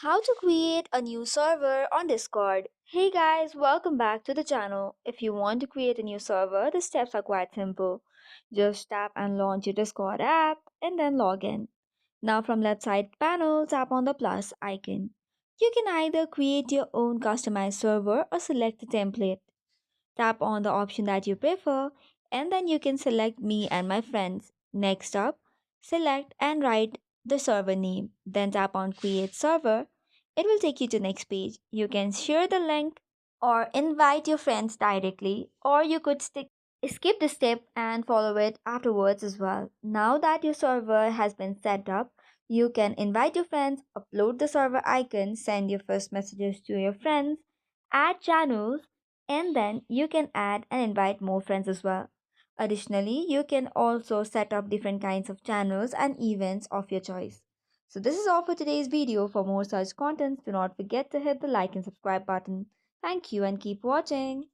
How to create a new server on Discord. Hey guys, welcome back to the channel. If you want to create a new server, the steps are quite simple. Just tap and launch your Discord app and then log in. Now from left side panel, tap on the plus icon. You can either create your own customized server or select the template. Tap on the option that you prefer and then you can select me and my friends. Next up, select and write the server name. Then tap on create server. It will take you to next page. You can share the link or invite your friends directly, or you could skip the step and follow it afterwards as well. Now that your server has been set up, you can invite your friends, upload the server icon, send your first messages to your friends, add channels, and then you can add and invite more friends as well. Additionally, you can also set up different kinds of channels and events of your choice. So this is all for today's video. For more such contents, do not forget to hit the like and subscribe button. Thank you and keep watching.